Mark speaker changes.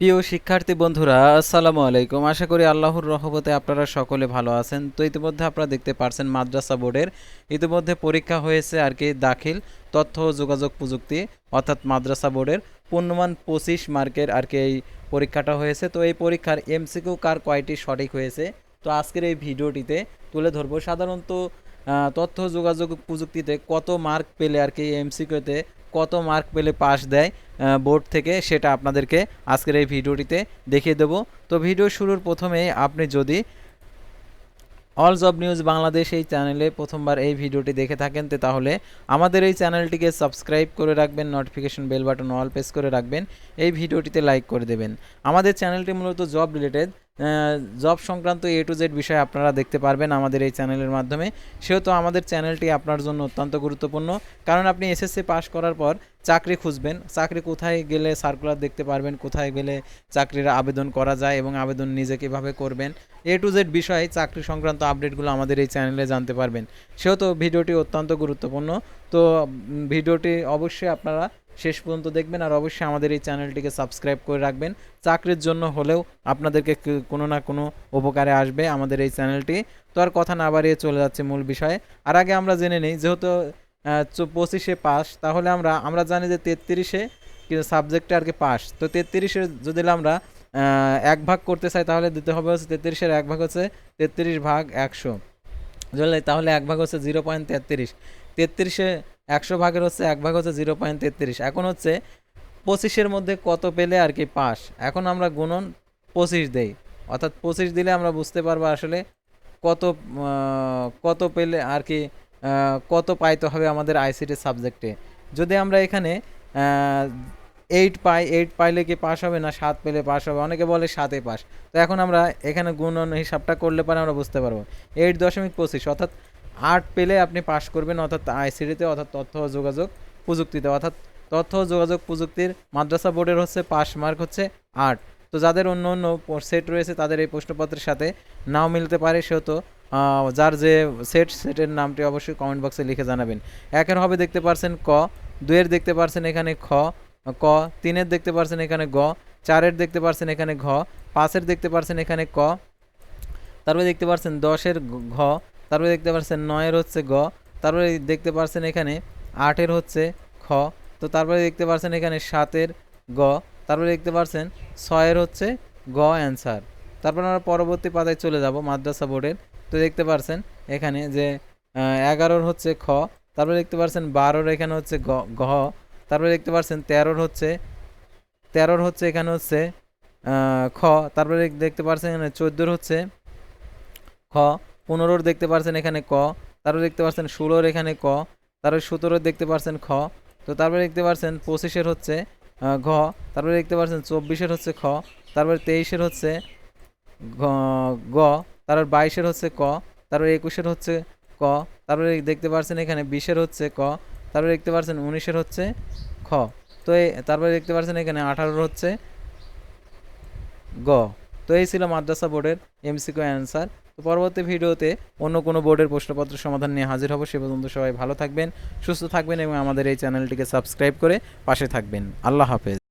Speaker 1: প্রিয় শিক্ষার্থী বন্ধুরা, আসসালামু আলাইকুম। আশা করি আল্লাহর রহমতে আপনারা সকলে ভালো আছেন। তো ইতিমধ্যে আপনারা দেখতে পারছেন মাদ্রাসা বোর্ডের ইতিমধ্যে পরীক্ষা হয়েছে আর কি, দাখিল তথ্য ও যোগাযোগ প্রযুক্তি অর্থাৎ মাদ্রাসা বোর্ডের পূর্ণমান 25 মার্কের আর কি এই পরীক্ষাটা হয়েছে। তো এই পরীক্ষার এমসিকিউ কার কয়টি সঠিক হয়েছে তো আজকের এই ভিডিওটিতে তুলে ধরবো। সাধারণত তথ্য যোগাযোগ প্রযুক্তিতে কত মার্ক পেলে আর কি এমসিকিউতে কত মার্ক পেলে পাস দেয় বোর্ড থেকে, সেটা আপনাদেরকে আজকের এই ভিডিওটিতে দেখিয়ে দেব। তো ভিডিও শুরুর প্রথমে আপনি যদি অল জব নিউজ বাংলাদেশ এই চ্যানেলে প্রথমবার এই ভিডিওটি দেখে থাকেন তাহলে আমাদের এই চ্যানেলটিকে সাবস্ক্রাইব করে রাখবেন, notification bell button all press করে রাখবেন, এই ভিডিওটিতে লাইক করে দেবেন। আমাদের চ্যানেলটি মূলত জব রিলেটেড, জব সংক্রান্ত এ টু জেড বিষয় আপনারা দেখতে পারবেন আমাদের এই চ্যানেলের মাধ্যমে। সেহেতু আমাদের চ্যানেলটি আপনার জন্য অত্যন্ত গুরুত্বপূর্ণ, কারণ আপনি এসএসসি পাস করার পর চাকরি খুঁজবেন, চাকরি কোথায় গেলে সার্কুলার দেখতে পারবেন, কোথায় গেলে চাকরির আবেদন করা যায় এবং আবেদন নিজে কীভাবে করবেন, এ টু জেড বিষয়ে চাকরি সংক্রান্ত আপডেটগুলো আমাদের এই চ্যানেলে জানতে পারবেন। সেহেতু ভিডিওটি অত্যন্ত গুরুত্বপূর্ণ। তো ভিডিওটি অবশ্যই আপনারা শেষ পর্যন্ত দেখবেন, আর অবশ্যই আমাদের এই চ্যানেলটিকে সাবস্ক্রাইব করে রাখবেন। চাকরির জন্য হলেও আপনাদেরকে কোনো না কোনো উপকারে আসবে আমাদের এই চ্যানেলটি। তো আর কথা না বাড়িয়ে চলে যাচ্ছে মূল বিষয়ে। আর আগে আমরা জেনে নিই, যেহেতু 25-এ পাস, তাহলে আমরা জানি যে 33-এ সাবজেক্টে আর কি পাস। তো 33-এর যদি আমরা এক ভাগ করতে চাই তাহলে দিতে হবে হচ্ছে 33-এর এক ভাগ হচ্ছে 33/100, বুঝলে? তাহলে এক ভাগ হচ্ছে 0.33, 33-এ 100 ভাগের হচ্ছে এক ভাগ হচ্ছে 0.33। এখন হচ্ছে 25-এর মধ্যে কত পেলে আর কি পাস। এখন আমরা গুণন 25 দেই, অর্থাৎ 25 দিলে আমরা বুঝতে পারবো আসলে কত কত পেলে আর কি কত পাইতে হবে আমাদের আইসিটি সাবজেক্টে। যদি আমরা এখানে 8 পাই, 8 পাইলে কি পাস হবে না 7 পেলে পাস হবে? অনেকে বলে 7-এ পাস। তো এখন আমরা এখানে গুণন হিসাবটা করলে পরে আমরা বুঝতে পারবো 8.25, অর্থাৎ 8 পেলে আপনি পাস করবেন, অর্থাৎ আইসিটিতে, অর্থাৎ তথ্য ও যোগাযোগ প্রযুক্তিতে, অর্থাৎ তথ্য ও যোগাযোগ প্রযুক্তির মাদ্রাসা বোর্ডের হচ্ছে পাস মার্ক হচ্ছে 8। তো যাদের অন্য অন্য সেট রয়েছে তাদের এই প্রশ্নপত্রের সাথে নাও মিলতে পারে, সেহেতু যার যে সেটের নামটি অবশ্যই কমেন্ট বক্সে লিখে জানাবেন। 1-এর হবে দেখতে পারছেন ক, 2-এর দেখতে পারছেন এখানে খ, 3-এর দেখতে পারছেন এখানে গ, 4-এর দেখতে পারছেন এখানে ঘ, 5-এর দেখতে পারছেন এখানে ক, তারপরে দেখতে পারছেন 10-এর ঘ, তারপরে দেখতে পারছেন 9-এর হচ্ছে গ, তারপরে দেখতে পারছেন এখানে 8-এর হচ্ছে খ, তো তারপরে দেখতে পারছেন এখানে 7-এর গ, তারপরে দেখতে পারছেন 6-এর হচ্ছে গ অ্যান্সার। তারপর আমরা পরবর্তী পাতায় চলে যাব মাদ্রাসা বোর্ডের। তো দেখতে পারছেন এখানে যে 11-এর হচ্ছে খ, তারপরে দেখতে পারছেন 12-এর এখানে হচ্ছে ঘ, তারপরে দেখতে পারছেন 13-এর হচ্ছে এখানে হচ্ছে খ, তারপরে দেখতে পারছেন এখানে 14-এর হচ্ছে খ, 15-এর দেখতে পারছেন এখানে ক, তারপরে দেখতে পারছেন 16-এর এখানে ক, তারপরে 17-এর দেখতে পারছেন খ, তো তারপরে দেখতে পারছেন 25-এর হচ্ছে ঘ, তারপরে দেখতে পারছেন 24-এর হচ্ছে খ, তারপরে 23-এর হচ্ছে গ, তারপর 22-এর হচ্ছে ক, তারপরে 21-এর হচ্ছে ক, তারপরে দেখতে পারছেন এখানে 20-এর হচ্ছে ক, তারপরে দেখতে পারছেন 19-এর হচ্ছে খ, তো তারপরে দেখতে পারছেন এখানে 18-এর হচ্ছে গ। তো এই ছিল মাদ্রাসা বোর্ডের এমসিকিউ অ্যান্সার। তো পরবর্তী ভিডিওতে অন্য কোনো বোর্ডের প্রশ্নপত্র সমাধান নিয়ে হাজির হব। সে পর্যন্ত সবাই ভালো থাকবেন, সুস্থ থাকবেন এবং আমাদের এই চ্যানেলটিকে সাবস্ক্রাইব করে পাশে থাকবেন। আল্লাহ হাফেজ।